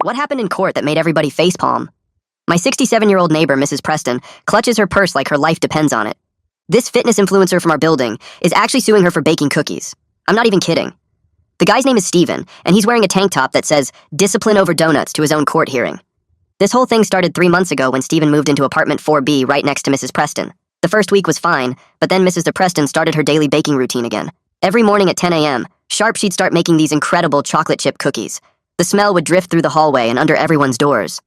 What happened in court that made everybody facepalm? My 67-year-old neighbor, Mrs. Preston, clutches her purse like her life depends on it. This fitness influencer from our building is actually suing her for baking cookies. I'm not even kidding. The guy's name is Steven, and he's wearing a tank top that says, "Discipline over donuts" to his own court hearing. This whole thing started 3 months ago when Steven moved into apartment 4B right next to Mrs. Preston. The first week was fine, but then Mrs. Preston started her daily baking routine again. Every morning at 10 a.m., sharp she'd start making these incredible chocolate chip cookies. The smell would drift through the hallway and under everyone's doors.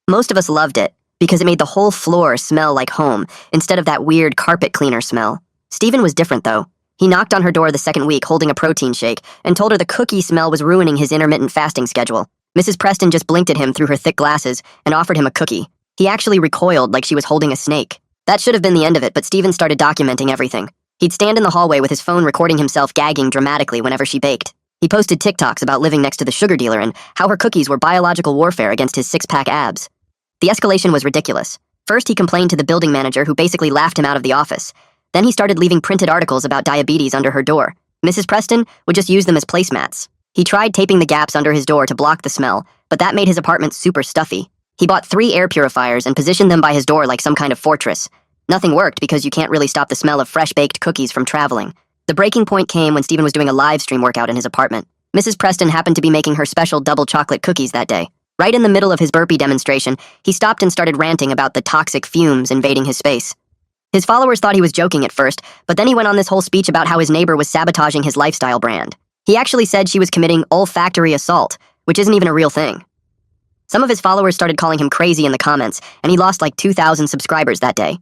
Most of us loved it, because it made the whole floor smell like home, instead of that weird carpet cleaner smell. Steven was different, though. He knocked on her door the second week holding a protein shake and told her the cookie smell was ruining his intermittent fasting schedule. Mrs. Preston just blinked at him through her thick glasses and offered him a cookie. He actually recoiled like she was holding a snake. That should have been the end of it, but Steven started documenting everything. He'd stand in the hallway with his phone recording himself gagging dramatically whenever she baked. He posted TikToks about living next to the sugar dealer and how her cookies were biological warfare against his six-pack abs. The escalation was ridiculous. First, he complained to the building manager, who basically laughed him out of the office. Then he started leaving printed articles about diabetes under her door. Mrs. Preston would just use them as placemats. He tried taping the gaps under his door to block the smell, but that made his apartment super stuffy. He bought 3 air purifiers and positioned them by his door like some kind of fortress. Nothing worked because you can't really stop the smell of fresh-baked cookies from traveling. The breaking point came when Steven was doing a live stream workout in his apartment. Mrs. Preston happened to be making her special double chocolate cookies that day. Right in the middle of his burpee demonstration, he stopped and started ranting about the toxic fumes invading his space. His followers thought he was joking at first, but then he went on this whole speech about how his neighbor was sabotaging his lifestyle brand. He actually said she was committing olfactory assault, which isn't even a real thing. Some of his followers started calling him crazy in the comments, and he lost like 2,000 subscribers that day.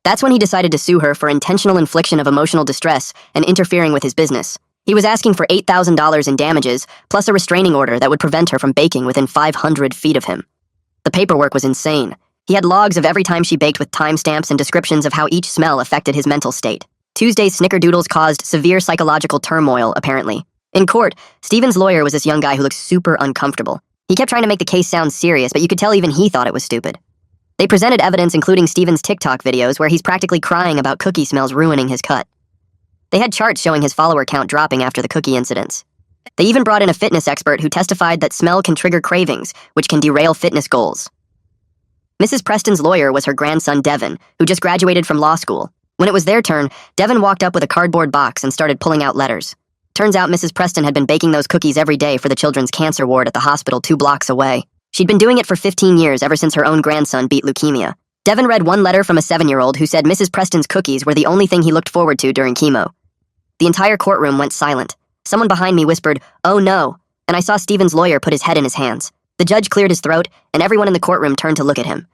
That's when he decided to sue her for intentional infliction of emotional distress and interfering with his business. He was asking for $8,000 in damages, plus a restraining order that would prevent her from baking within 500 feet of him. The paperwork was insane. He had logs of every time she baked with timestamps and descriptions of how each smell affected his mental state. Tuesday's snickerdoodles caused severe psychological turmoil, apparently. In court, Steven's lawyer was this young guy who looked super uncomfortable. He kept trying to make the case sound serious, but you could tell even he thought it was stupid. They presented evidence including Steven's TikTok videos where he's practically crying about cookie smells ruining his cut. They had charts showing his follower count dropping after the cookie incidents. They even brought in a fitness expert who testified that smell can trigger cravings, which can derail fitness goals. Mrs. Preston's lawyer was her grandson, Devin, who just graduated from law school. When it was their turn, Devin walked up with a cardboard box and started pulling out letters. Turns out Mrs. Preston had been baking those cookies every day for the children's cancer ward at the hospital 2 blocks away. She'd been doing it for 15 years, ever since her own grandson beat leukemia. Devin read one letter from a 7-year-old who said Mrs. Preston's cookies were the only thing he looked forward to during chemo. The entire courtroom went silent. Someone behind me whispered, "Oh no," and I saw Steven's lawyer put his head in his hands. The judge cleared his throat, and everyone in the courtroom turned to look at him.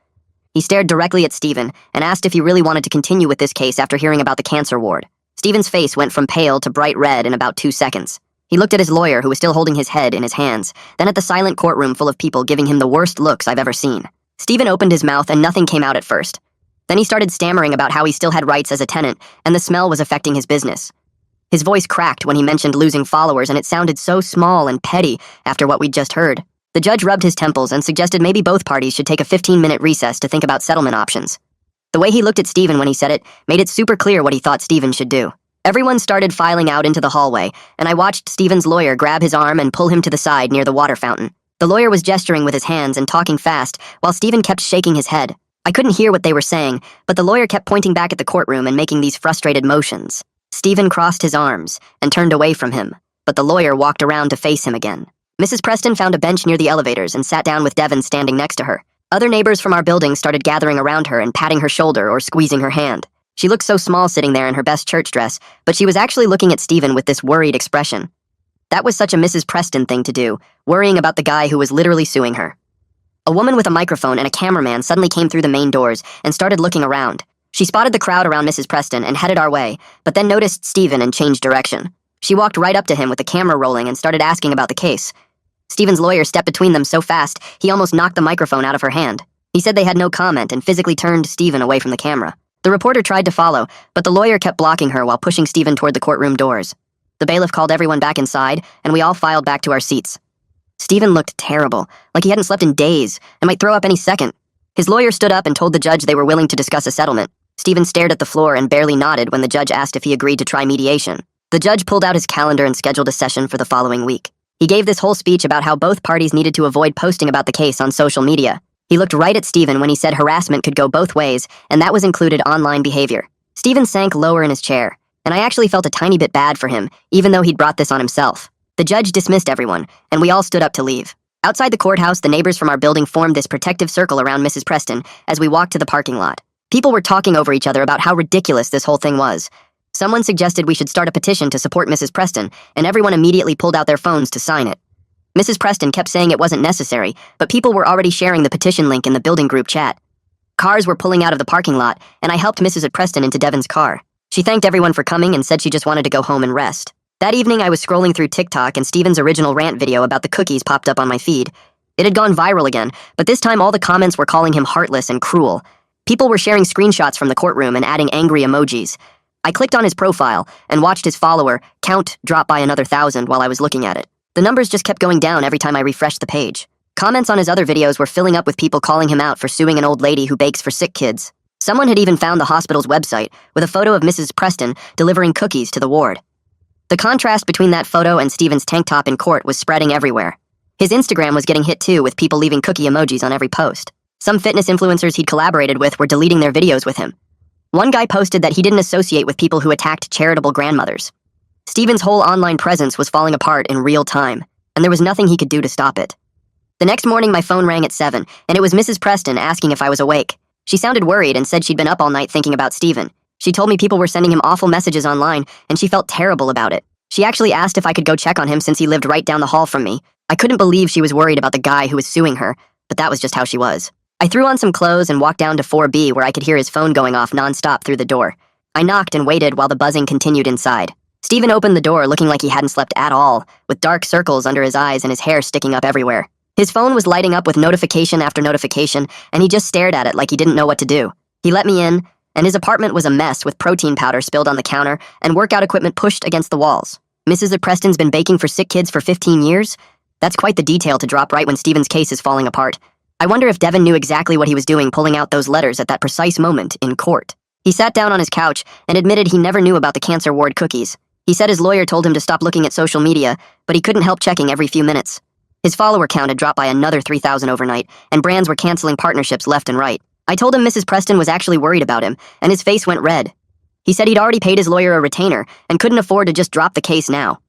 He stared directly at Steven and asked if he really wanted to continue with this case after hearing about the cancer ward. Steven's face went from pale to bright red in about 2 seconds. He looked at his lawyer, who was still holding his head in his hands, then at the silent courtroom full of people giving him the worst looks I've ever seen. Steven opened his mouth and nothing came out at first. Then he started stammering about how he still had rights as a tenant and the smell was affecting his business. His voice cracked when he mentioned losing followers, and it sounded so small and petty after what we'd just heard. The judge rubbed his temples and suggested maybe both parties should take a 15-minute recess to think about settlement options. The way he looked at Steven when he said it made it super clear what he thought Steven should do. Everyone started filing out into the hallway, and I watched Steven's lawyer grab his arm and pull him to the side near the water fountain. The lawyer was gesturing with his hands and talking fast, while Steven kept shaking his head. I couldn't hear what they were saying, but the lawyer kept pointing back at the courtroom and making these frustrated motions. Steven crossed his arms and turned away from him, but the lawyer walked around to face him again. Mrs. Preston found a bench near the elevators and sat down with Devin standing next to her. Other neighbors from our building started gathering around her and patting her shoulder or squeezing her hand. She looked so small sitting there in her best church dress, but she was actually looking at Steven with this worried expression. That was such a Mrs. Preston thing to do, worrying about the guy who was literally suing her. A woman with a microphone and a cameraman suddenly came through the main doors and started looking around. She spotted the crowd around Mrs. Preston and headed our way, but then noticed Steven and changed direction. She walked right up to him with the camera rolling and started asking about the case. Steven's lawyer stepped between them so fast, he almost knocked the microphone out of her hand. He said they had no comment and physically turned Steven away from the camera. The reporter tried to follow, but the lawyer kept blocking her while pushing Steven toward the courtroom doors. The bailiff called everyone back inside, and we all filed back to our seats. Steven looked terrible, like he hadn't slept in days, and might throw up any second. His lawyer stood up and told the judge they were willing to discuss a settlement. Steven stared at the floor and barely nodded when the judge asked if he agreed to try mediation. The judge pulled out his calendar and scheduled a session for the following week. He gave this whole speech about how both parties needed to avoid posting about the case on social media. He looked right at Stephen when he said harassment could go both ways, and that was included online behavior. Stephen sank lower in his chair, and I actually felt a tiny bit bad for him, even though he'd brought this on himself. The judge dismissed everyone, and we all stood up to leave. Outside the courthouse, the neighbors from our building formed this protective circle around Mrs. Preston as we walked to the parking lot. People were talking over each other about how ridiculous this whole thing was. Someone suggested we should start a petition to support Mrs. Preston, and everyone immediately pulled out their phones to sign it. Mrs. Preston kept saying it wasn't necessary, but people were already sharing the petition link in the building group chat. Cars were pulling out of the parking lot, and I helped Mrs. Preston into Devon's car. She thanked everyone for coming and said she just wanted to go home and rest. That evening, I was scrolling through TikTok and Stephen's original rant video about the cookies popped up on my feed. It had gone viral again, but this time all the comments were calling him heartless and cruel. People were sharing screenshots from the courtroom and adding angry emojis. I clicked on his profile and watched his follower count drop by another 1,000 while I was looking at it. The numbers just kept going down every time I refreshed the page. Comments on his other videos were filling up with people calling him out for suing an old lady who bakes for sick kids. Someone had even found the hospital's website with a photo of Mrs. Preston delivering cookies to the ward. The contrast between that photo and Stephen's tank top in court was spreading everywhere. His Instagram was getting hit too, with people leaving cookie emojis on every post. Some fitness influencers he'd collaborated with were deleting their videos with him. One guy posted that he didn't associate with people who attacked charitable grandmothers. Stephen's whole online presence was falling apart in real time, and there was nothing he could do to stop it. The next morning, my phone rang at 7, and it was Mrs. Preston asking if I was awake. She sounded worried and said she'd been up all night thinking about Stephen. She told me people were sending him awful messages online, and she felt terrible about it. She actually asked if I could go check on him since he lived right down the hall from me. I couldn't believe she was worried about the guy who was suing her, but that was just how she was. I threw on some clothes and walked down to 4B where I could hear his phone going off nonstop through the door. I knocked and waited while the buzzing continued inside. Stephen opened the door looking like he hadn't slept at all, with dark circles under his eyes and his hair sticking up everywhere. His phone was lighting up with notification after notification, and he just stared at it like he didn't know what to do. He let me in, and his apartment was a mess with protein powder spilled on the counter and workout equipment pushed against the walls. Mrs. Preston's been baking for sick kids for 15 years? That's quite the detail to drop right when Stephen's case is falling apart. I wonder if Devon knew exactly what he was doing pulling out those letters at that precise moment in court. He sat down on his couch and admitted he never knew about the cancer ward cookies. He said his lawyer told him to stop looking at social media, but he couldn't help checking every few minutes. His follower count had dropped by another 3,000 overnight, and brands were canceling partnerships left and right. I told him Mrs. Preston was actually worried about him, and his face went red. He said he'd already paid his lawyer a retainer and couldn't afford to just drop the case now.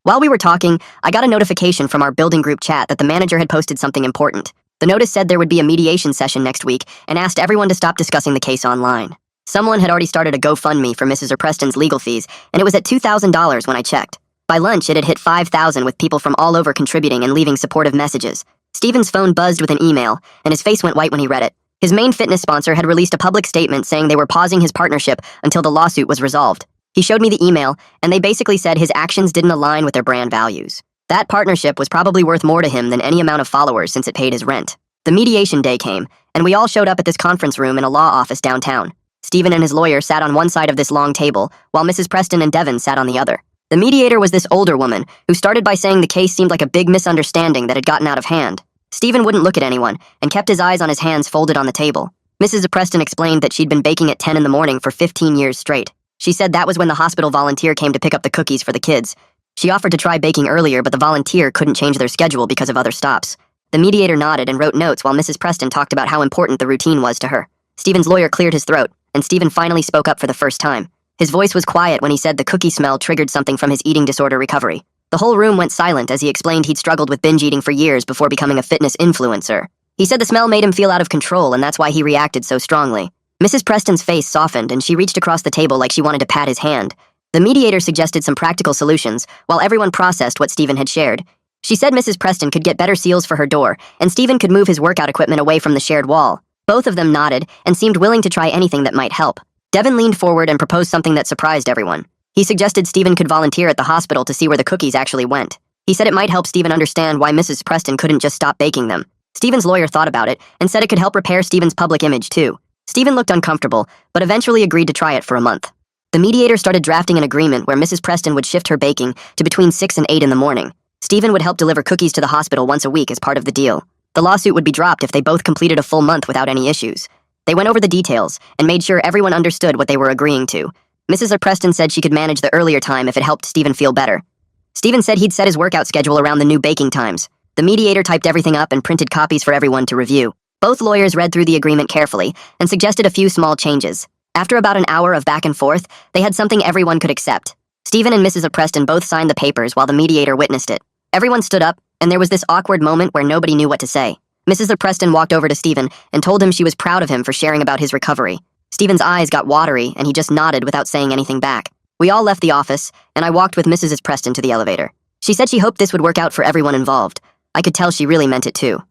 While we were talking, I got a notification from our building group chat that the manager had posted something important. The notice said there would be a mediation session next week and asked everyone to stop discussing the case online. Someone had already started a GoFundMe for Mrs. Preston's legal fees, and it was at $2,000 when I checked. By lunch, it had hit 5,000 with people from all over contributing and leaving supportive messages. Stephen's phone buzzed with an email, and his face went white when he read it. His main fitness sponsor had released a public statement saying they were pausing his partnership until the lawsuit was resolved. He showed me the email, and they basically said his actions didn't align with their brand values. That partnership was probably worth more to him than any amount of followers since it paid his rent. The mediation day came, and we all showed up at this conference room in a law office downtown. Stephen and his lawyer sat on one side of this long table, while Mrs. Preston and Devon sat on the other. The mediator was this older woman, who started by saying the case seemed like a big misunderstanding that had gotten out of hand. Stephen wouldn't look at anyone, and kept his eyes on his hands folded on the table. Mrs. Preston explained that she'd been baking at 10 in the morning for 15 years straight. She said that was when the hospital volunteer came to pick up the cookies for the kids. She offered to try baking earlier, but the volunteer couldn't change their schedule because of other stops. The mediator nodded and wrote notes while Mrs. Preston talked about how important the routine was to her. Stephen's lawyer cleared his throat, and Stephen finally spoke up for the first time. His voice was quiet when he said the cookie smell triggered something from his eating disorder recovery. The whole room went silent as he explained he'd struggled with binge eating for years before becoming a fitness influencer. He said the smell made him feel out of control, and that's why he reacted so strongly. Mrs. Preston's face softened, and she reached across the table like she wanted to pat his hand. The mediator suggested some practical solutions, while everyone processed what Stephen had shared. She said Mrs. Preston could get better seals for her door, and Stephen could move his workout equipment away from the shared wall. Both of them nodded and seemed willing to try anything that might help. Devon leaned forward and proposed something that surprised everyone. He suggested Stephen could volunteer at the hospital to see where the cookies actually went. He said it might help Stephen understand why Mrs. Preston couldn't just stop baking them. Stephen's lawyer thought about it and said it could help repair Stephen's public image too. Stephen looked uncomfortable, but eventually agreed to try it for a month. The mediator started drafting an agreement where Mrs. Preston would shift her baking to between 6 and 8 in the morning. Stephen would help deliver cookies to the hospital once a week as part of the deal. The lawsuit would be dropped if they both completed a full month without any issues. They went over the details and made sure everyone understood what they were agreeing to. Mrs. Preston said she could manage the earlier time if it helped Stephen feel better. Steven said he'd set his workout schedule around the new baking times. The mediator typed everything up and printed copies for everyone to review. Both lawyers read through the agreement carefully and suggested a few small changes. After about an hour of back and forth, they had something everyone could accept. Steven and Mrs. Preston both signed the papers while the mediator witnessed it. Everyone stood up, and there was this awkward moment where nobody knew what to say. Mrs. Preston walked over to Steven and told him she was proud of him for sharing about his recovery. Steven's eyes got watery, and he just nodded without saying anything back. We all left the office, and I walked with Mrs. Preston to the elevator. She said she hoped this would work out for everyone involved. I could tell she really meant it too.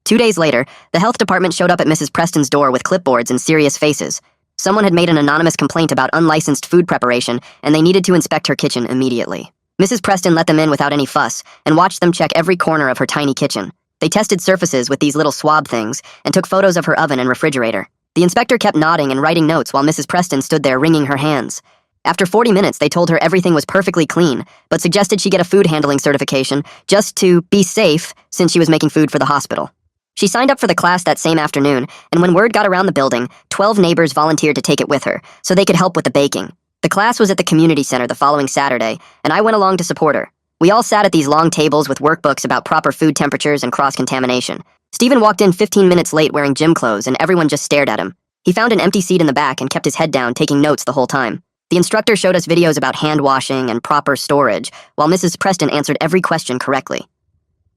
2 days later, the health department showed up at Mrs. Preston's door with clipboards and serious faces. Someone had made an anonymous complaint about unlicensed food preparation, and they needed to inspect her kitchen immediately. Mrs. Preston let them in without any fuss and watched them check every corner of her tiny kitchen. They tested surfaces with these little swab things and took photos of her oven and refrigerator. The inspector kept nodding and writing notes while Mrs. Preston stood there wringing her hands. After 40 minutes, they told her everything was perfectly clean, but suggested she get a food handling certification just to be safe since she was making food for the hospital. She signed up for the class that same afternoon, and when word got around the building, 12 neighbors volunteered to take it with her so they could help with the baking. The class was at the community center the following Saturday, and I went along to support her. We all sat at these long tables with workbooks about proper food temperatures and cross-contamination. Steven walked in 15 minutes late wearing gym clothes, and everyone just stared at him. He found an empty seat in the back and kept his head down, taking notes the whole time. The instructor showed us videos about hand washing and proper storage, while Mrs. Preston answered every question correctly.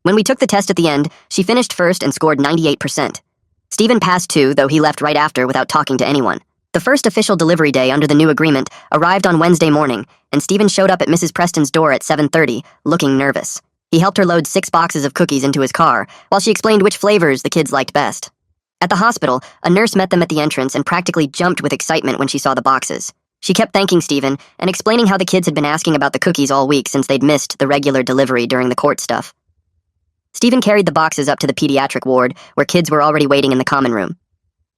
When we took the test at the end, she finished first and scored 98%. Steven passed too, though he left right after without talking to anyone. The first official delivery day under the new agreement arrived on Wednesday morning, and Steven showed up at Mrs. Preston's door at 7:30, looking nervous. He helped her load 6 boxes of cookies into his car, while she explained which flavors the kids liked best. At the hospital, a nurse met them at the entrance and practically jumped with excitement when she saw the boxes. She kept thanking Steven and explaining how the kids had been asking about the cookies all week since they'd missed the regular delivery during the court stuff. Steven carried the boxes up to the pediatric ward, where kids were already waiting in the common room.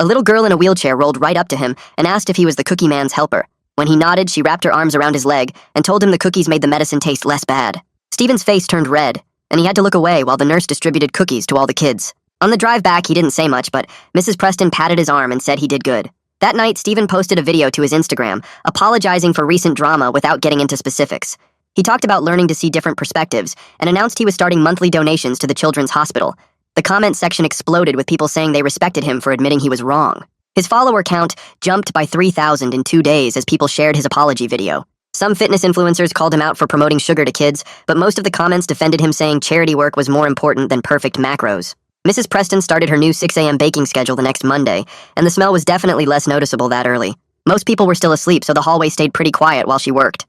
A little girl in a wheelchair rolled right up to him and asked if he was the cookie man's helper. When he nodded, she wrapped her arms around his leg and told him the cookies made the medicine taste less bad. Steven's face turned red, and he had to look away while the nurse distributed cookies to all the kids. On the drive back, he didn't say much, but Mrs. Preston patted his arm and said he did good. That night, Steven posted a video to his Instagram, apologizing for recent drama without getting into specifics. He talked about learning to see different perspectives and announced he was starting monthly donations to the Children's Hospital. The comment section exploded with people saying they respected him for admitting he was wrong. His follower count jumped by 3,000 in 2 days as people shared his apology video. Some fitness influencers called him out for promoting sugar to kids, but most of the comments defended him, saying charity work was more important than perfect macros. Mrs. Preston started her new 6 a.m. baking schedule the next Monday, and the smell was definitely less noticeable that early. Most people were still asleep, so the hallway stayed pretty quiet while she worked.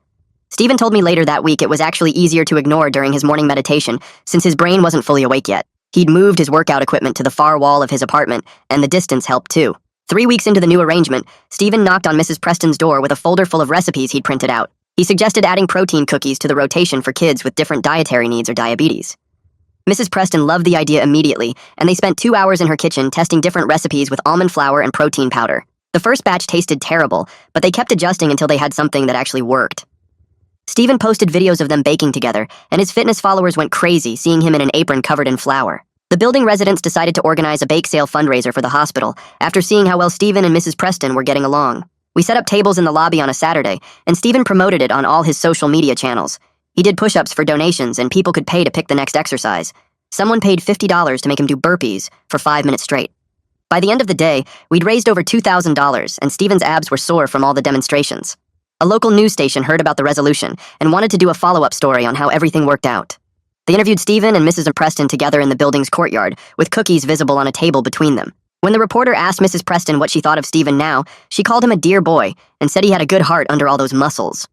Steven told me later that week it was actually easier to ignore during his morning meditation since his brain wasn't fully awake yet. He'd moved his workout equipment to the far wall of his apartment, and the distance helped too. 3 weeks into the new arrangement, Steven knocked on Mrs. Preston's door with a folder full of recipes he'd printed out. He suggested adding protein cookies to the rotation for kids with different dietary needs or diabetes. Mrs. Preston loved the idea immediately, and they spent 2 hours in her kitchen testing different recipes with almond flour and protein powder. The first batch tasted terrible, but they kept adjusting until they had something that actually worked. Steven posted videos of them baking together, and his fitness followers went crazy seeing him in an apron covered in flour. The building residents decided to organize a bake sale fundraiser for the hospital after seeing how well Steven and Mrs. Preston were getting along. We set up tables in the lobby on a Saturday, and Steven promoted it on all his social media channels. He did push-ups for donations, and people could pay to pick the next exercise. Someone paid $50 to make him do burpees for 5 minutes straight. By the end of the day, we'd raised over $2,000, and Steven's abs were sore from all the demonstrations. A local news station heard about the resolution and wanted to do a follow-up story on how everything worked out. They interviewed Steven and Mrs. Preston together in the building's courtyard, with cookies visible on a table between them. When the reporter asked Mrs. Preston what she thought of Steven now, she called him a dear boy and said he had a good heart under all those muscles.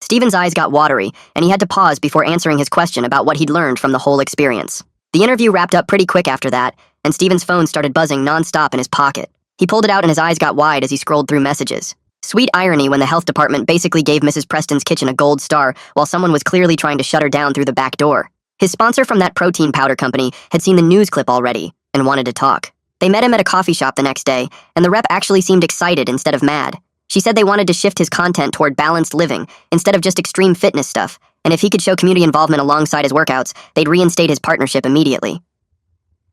Steven's eyes got watery, and he had to pause before answering his question about what he'd learned from the whole experience. The interview wrapped up pretty quick after that, and Steven's phone started buzzing nonstop in his pocket. He pulled it out and his eyes got wide as he scrolled through messages. Sweet irony when the health department basically gave Mrs. Preston's kitchen a gold star while someone was clearly trying to shut her down through the back door. His sponsor from that protein powder company had seen the news clip already and wanted to talk. They met him at a coffee shop the next day, and the rep actually seemed excited instead of mad. She said they wanted to shift his content toward balanced living instead of just extreme fitness stuff, and if he could show community involvement alongside his workouts, they'd reinstate his partnership immediately.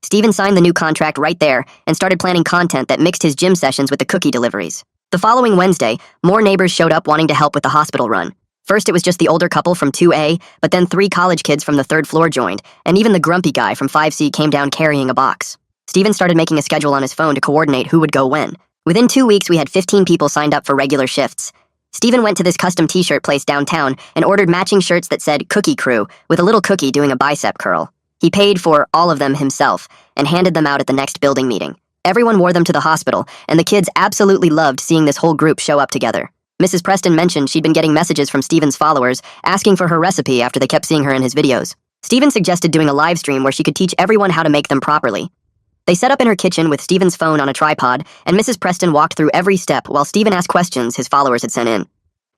Steven signed the new contract right there and started planning content that mixed his gym sessions with the cookie deliveries. The following Wednesday, more neighbors showed up wanting to help with the hospital run. First, it was just the older couple from 2A, but then 3 college kids from the 3rd floor joined, and even the grumpy guy from 5C came down carrying a box. Steven started making a schedule on his phone to coordinate who would go when. Within 2 weeks, we had 15 people signed up for regular shifts. Steven went to this custom t-shirt place downtown and ordered matching shirts that said Cookie Crew, with a little cookie doing a bicep curl. He paid for all of them himself and handed them out at the next building meeting. Everyone wore them to the hospital, and the kids absolutely loved seeing this whole group show up together. Mrs. Preston mentioned she'd been getting messages from Steven's followers asking for her recipe after they kept seeing her in his videos. Steven suggested doing a live stream where she could teach everyone how to make them properly. They set up in her kitchen with Steven's phone on a tripod, and Mrs. Preston walked through every step while Steven asked questions his followers had sent in.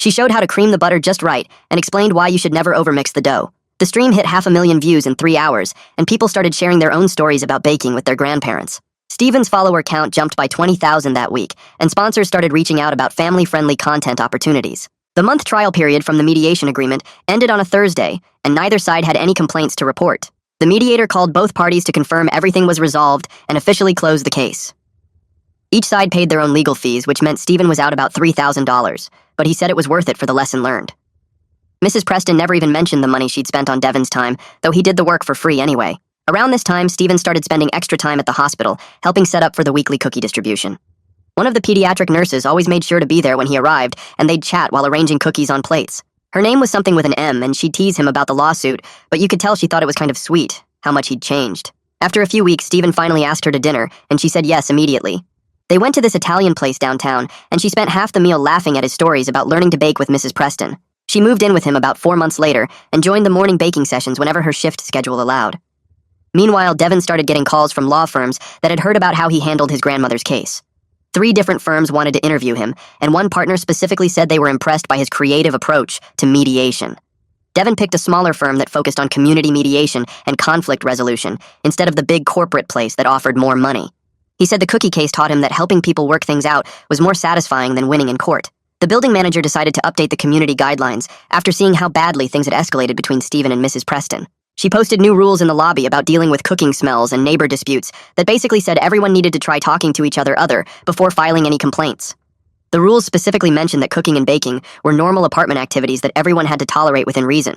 She showed how to cream the butter just right and explained why you should never overmix the dough. The stream hit 500,000 views in 3 hours, and people started sharing their own stories about baking with their grandparents. Steven's follower count jumped by 20,000 that week, and sponsors started reaching out about family-friendly content opportunities. The month trial period from the mediation agreement ended on a Thursday, and neither side had any complaints to report. The mediator called both parties to confirm everything was resolved and officially closed the case. Each side paid their own legal fees, which meant Steven was out about $3,000, but he said it was worth it for the lesson learned. Mrs. Preston never even mentioned the money she'd spent on Devin's time, though he did the work for free anyway. Around this time, Steven started spending extra time at the hospital, helping set up for the weekly cookie distribution. One of the pediatric nurses always made sure to be there when he arrived, and they'd chat while arranging cookies on plates. Her name was something with an M, and she'd tease him about the lawsuit, but you could tell she thought it was kind of sweet, how much he'd changed. After a few weeks, Steven finally asked her to dinner, and she said yes immediately. They went to this Italian place downtown, and she spent half the meal laughing at his stories about learning to bake with Mrs. Preston. She moved in with him about 4 months later, and joined the morning baking sessions whenever her shift schedule allowed. Meanwhile, Devin started getting calls from law firms that had heard about how he handled his grandmother's case. 3 different firms wanted to interview him, and one partner specifically said they were impressed by his creative approach to mediation. Devin picked a smaller firm that focused on community mediation and conflict resolution, instead of the big corporate place that offered more money. He said the cookie case taught him that helping people work things out was more satisfying than winning in court. The building manager decided to update the community guidelines after seeing how badly things had escalated between Steven and Mrs. Preston. She posted new rules in the lobby about dealing with cooking smells and neighbor disputes that basically said everyone needed to try talking to each other before filing any complaints. The rules specifically mentioned that cooking and baking were normal apartment activities that everyone had to tolerate within reason.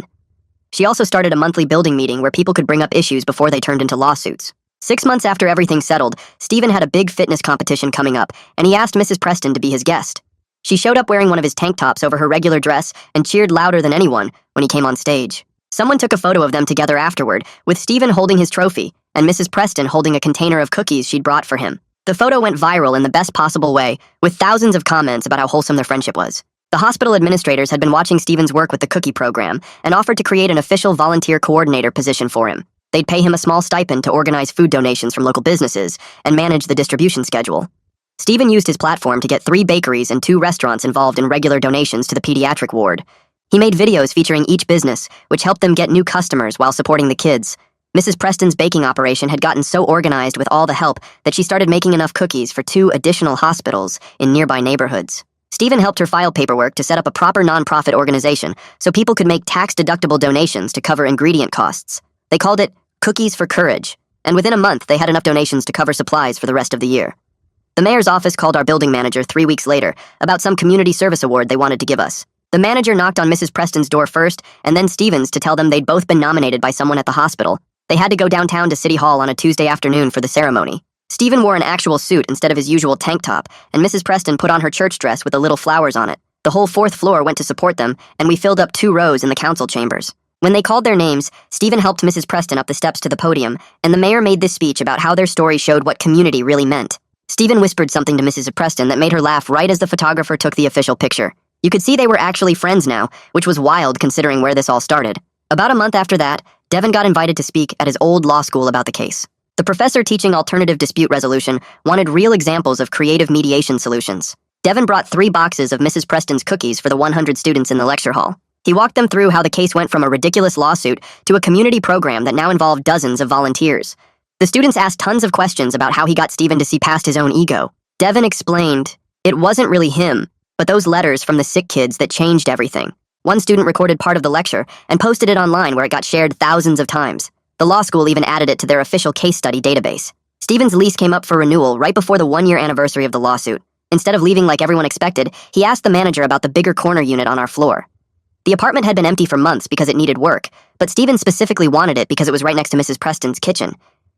She also started a monthly building meeting where people could bring up issues before they turned into lawsuits. 6 months after everything settled, Steven had a big fitness competition coming up, and he asked Mrs. Preston to be his guest. She showed up wearing one of his tank tops over her regular dress and cheered louder than anyone when he came on stage. Someone took a photo of them together afterward, with Steven holding his trophy and Mrs. Preston holding a container of cookies she'd brought for him. The photo went viral in the best possible way, with thousands of comments about how wholesome their friendship was. The hospital administrators had been watching Steven's work with the cookie program and offered to create an official volunteer coordinator position for him. They'd pay him a small stipend to organize food donations from local businesses and manage the distribution schedule. Steven used his platform to get 3 bakeries and 2 restaurants involved in regular donations to the pediatric ward. He made videos featuring each business, which helped them get new customers while supporting the kids. Mrs. Preston's baking operation had gotten so organized with all the help that she started making enough cookies for 2 additional hospitals in nearby neighborhoods. Steven helped her file paperwork to set up a proper nonprofit organization so people could make tax-deductible donations to cover ingredient costs. They called it Cookies for Courage, and within a month they had enough donations to cover supplies for the rest of the year. The mayor's office called our building manager 3 weeks later about some community service award they wanted to give us. The manager knocked on Mrs. Preston's door first, and then Steven's to tell them they'd both been nominated by someone at the hospital. They had to go downtown to City Hall on a Tuesday afternoon for the ceremony. Steven wore an actual suit instead of his usual tank top, and Mrs. Preston put on her church dress with the little flowers on it. The whole 4th floor went to support them, and we filled up 2 rows in the council chambers. When they called their names, Steven helped Mrs. Preston up the steps to the podium, and the mayor made this speech about how their story showed what community really meant. Steven whispered something to Mrs. Preston that made her laugh right as the photographer took the official picture. You could see they were actually friends now, which was wild considering where this all started. About a month after that, Devin got invited to speak at his old law school about the case. The professor teaching alternative dispute resolution wanted real examples of creative mediation solutions. Devin brought 3 boxes of Mrs. Preston's cookies for the 100 students in the lecture hall. He walked them through how the case went from a ridiculous lawsuit to a community program that now involved dozens of volunteers. The students asked tons of questions about how he got Steven to see past his own ego. Devin explained, it wasn't really him, but those letters from the sick kids that changed everything. One student recorded part of the lecture and posted it online where it got shared thousands of times. The law school even added it to their official case study database. Steven's lease came up for renewal right before the 1-year anniversary of the lawsuit. Instead of leaving like everyone expected, he asked the manager about the bigger corner unit on our floor. The apartment had been empty for months because it needed work, but Stephen specifically wanted it because it was right next to Mrs. Preston's kitchen.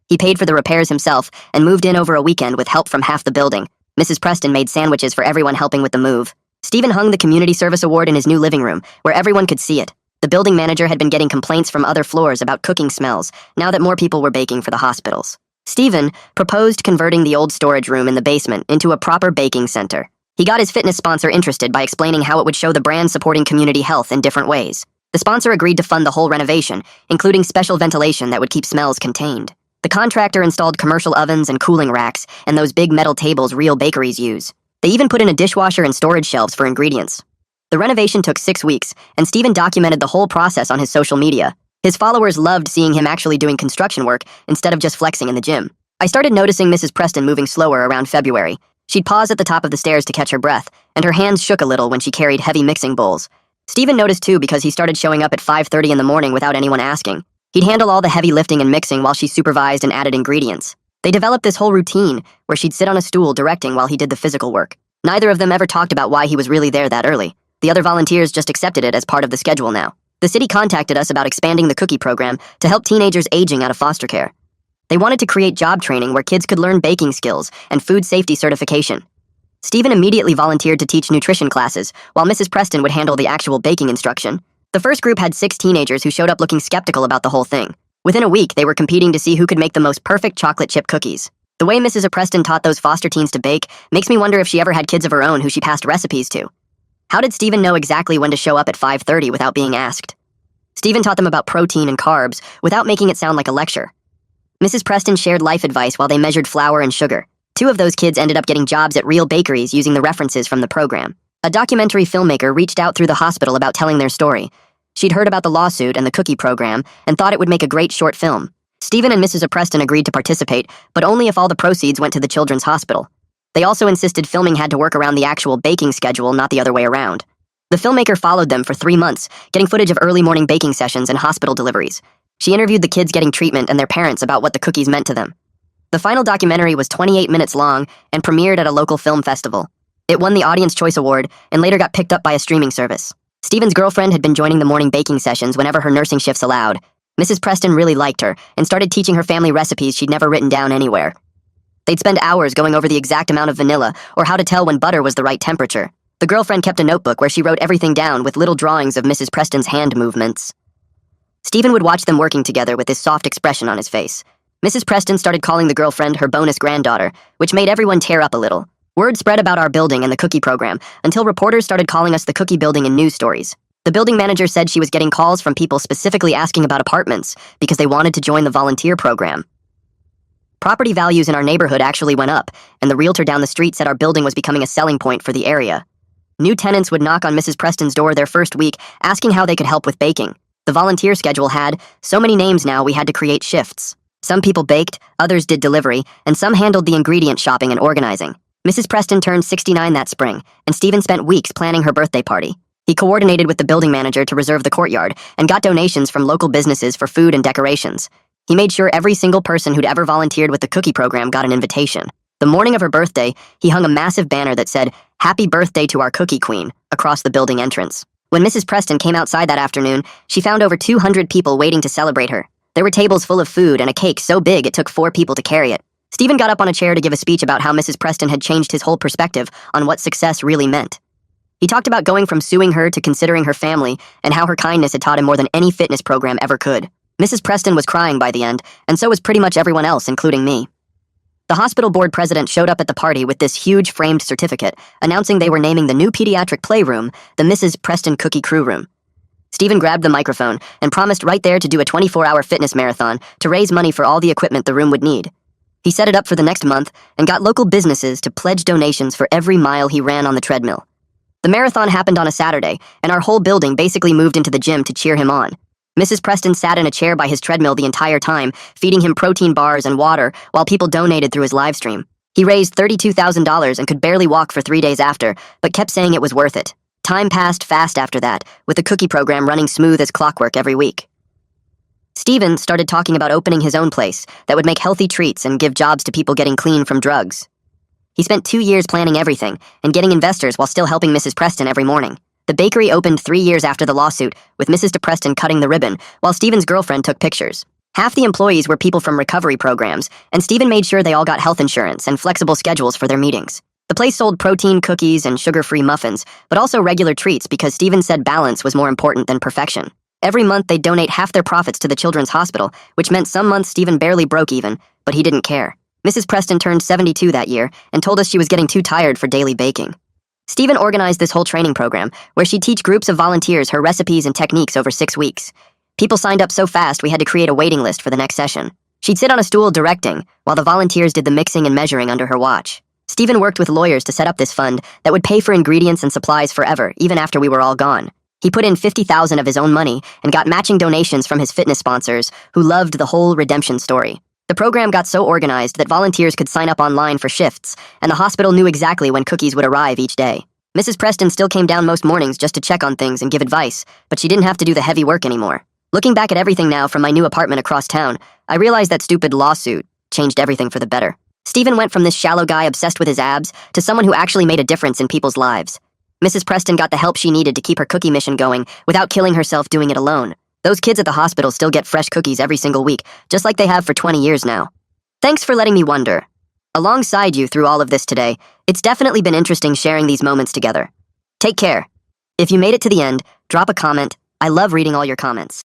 He paid for the repairs himself and moved in over a weekend with help from half the building. Mrs. Preston made sandwiches for everyone helping with the move. Stephen hung the Community Service Award in his new living room, where everyone could see it. The building manager had been getting complaints from other floors about cooking smells, now that more people were baking for the hospitals. Stephen proposed converting the old storage room in the basement into a proper baking center. He got his fitness sponsor interested by explaining how it would show the brand supporting community health in different ways. The sponsor agreed to fund the whole renovation, including special ventilation that would keep smells contained. The contractor installed commercial ovens and cooling racks and those big metal tables real bakeries use. They even put in a dishwasher and storage shelves for ingredients. The renovation took 6 weeks, and Stephen documented the whole process on his social media. His followers loved seeing him actually doing construction work instead of just flexing in the gym. I started noticing Mrs. Preston moving slower around February. She'd pause at the top of the stairs to catch her breath, and her hands shook a little when she carried heavy mixing bowls. Stephen noticed too because he started showing up at 5:30 in the morning without anyone asking. He'd handle all the heavy lifting and mixing while she supervised and added ingredients. They developed this whole routine where she'd sit on a stool directing while he did the physical work. Neither of them ever talked about why he was really there that early. The other volunteers just accepted it as part of the schedule now. The city contacted us about expanding the cookie program to help teenagers aging out of foster care. They wanted to create job training where kids could learn baking skills and food safety certification. Stephen immediately volunteered to teach nutrition classes, while Mrs. Preston would handle the actual baking instruction. The first group had 6 teenagers who showed up looking skeptical about the whole thing. Within a week, they were competing to see who could make the most perfect chocolate chip cookies. The way Mrs. Preston taught those foster teens to bake makes me wonder if she ever had kids of her own who she passed recipes to. How did Stephen know exactly when to show up at 5:30 without being asked? Stephen taught them about protein and carbs without making it sound like a lecture. Mrs. Preston shared life advice while they measured flour and sugar. 2 of those kids ended up getting jobs at real bakeries using the references from the program. A documentary filmmaker reached out through the hospital about telling their story. She'd heard about the lawsuit and the cookie program and thought it would make a great short film. Stephen and Mrs. Preston agreed to participate, but only if all the proceeds went to the children's hospital. They also insisted filming had to work around the actual baking schedule, not the other way around. The filmmaker followed them for 3 months, getting footage of early morning baking sessions and hospital deliveries. She interviewed the kids getting treatment and their parents about what the cookies meant to them. The final documentary was 28 minutes long and premiered at a local film festival. It won the Audience Choice Award and later got picked up by a streaming service. Stephen's girlfriend had been joining the morning baking sessions whenever her nursing shifts allowed. Mrs. Preston really liked her and started teaching her family recipes she'd never written down anywhere. They'd spend hours going over the exact amount of vanilla or how to tell when butter was the right temperature. The girlfriend kept a notebook where she wrote everything down with little drawings of Mrs. Preston's hand movements. Stephen would watch them working together with this soft expression on his face. Mrs. Preston started calling the girlfriend her bonus granddaughter, which made everyone tear up a little. Word spread about our building and the cookie program until reporters started calling us the cookie building in news stories. The building manager said she was getting calls from people specifically asking about apartments because they wanted to join the volunteer program. Property values in our neighborhood actually went up, and the realtor down the street said our building was becoming a selling point for the area. New tenants would knock on Mrs. Preston's door their first week, asking how they could help with baking. The volunteer schedule had so many names now we had to create shifts. Some people baked, others did delivery, and some handled the ingredient shopping and organizing. Mrs. Preston turned 69 that spring, and Stephen spent weeks planning her birthday party. He coordinated with the building manager to reserve the courtyard and got donations from local businesses for food and decorations. He made sure every single person who'd ever volunteered with the cookie program got an invitation. The morning of her birthday, he hung a massive banner that said, "Happy birthday to our cookie queen," across the building entrance. When Mrs. Preston came outside that afternoon, she found over 200 people waiting to celebrate her. There were tables full of food and a cake so big it took 4 people to carry it. Stephen got up on a chair to give a speech about how Mrs. Preston had changed his whole perspective on what success really meant. He talked about going from suing her to considering her family and how her kindness had taught him more than any fitness program ever could. Mrs. Preston was crying by the end, and so was pretty much everyone else, including me. The hospital board president showed up at the party with this huge framed certificate, announcing they were naming the new pediatric playroom the Mrs. Preston Cookie Crew Room. Stephen grabbed the microphone and promised right there to do a 24-hour fitness marathon to raise money for all the equipment the room would need. He set it up for the next month and got local businesses to pledge donations for every mile he ran on the treadmill. The marathon happened on a Saturday, and our whole building basically moved into the gym to cheer him on. Mrs. Preston sat in a chair by his treadmill the entire time, feeding him protein bars and water while people donated through his live stream. He raised $32,000 and could barely walk for 3 days after, but kept saying it was worth it. Time passed fast after that, with the cookie program running smooth as clockwork every week. Stephen started talking about opening his own place that would make healthy treats and give jobs to people getting clean from drugs. He spent 2 years planning everything and getting investors while still helping Mrs. Preston every morning. The bakery opened 3 years after the lawsuit, with Mrs. DePreston cutting the ribbon, while Stephen's girlfriend took pictures. Half the employees were people from recovery programs, and Stephen made sure they all got health insurance and flexible schedules for their meetings. The place sold protein cookies and sugar-free muffins, but also regular treats because Stephen said balance was more important than perfection. Every month they'd donate half their profits to the children's hospital, which meant some months Stephen barely broke even, but he didn't care. Mrs. Preston turned 72 that year and told us she was getting too tired for daily baking. Stephen organized this whole training program, where she'd teach groups of volunteers her recipes and techniques over 6 weeks. People signed up so fast we had to create a waiting list for the next session. She'd sit on a stool directing, while the volunteers did the mixing and measuring under her watch. Stephen worked with lawyers to set up this fund that would pay for ingredients and supplies forever, even after we were all gone. He put in $50,000 of his own money and got matching donations from his fitness sponsors, who loved the whole redemption story. The program got so organized that volunteers could sign up online for shifts, and the hospital knew exactly when cookies would arrive each day. Mrs. Preston still came down most mornings just to check on things and give advice, but she didn't have to do the heavy work anymore. Looking back at everything now from my new apartment across town, I realized that stupid lawsuit changed everything for the better. Stephen went from this shallow guy obsessed with his abs to someone who actually made a difference in people's lives. Mrs. Preston got the help she needed to keep her cookie mission going without killing herself doing it alone. Those kids at the hospital still get fresh cookies every single week, just like they have for 20 years now. Thanks for letting me wonder. Alongside you through all of this today, it's definitely been interesting sharing these moments together. Take care. If you made it to the end, drop a comment. I love reading all your comments.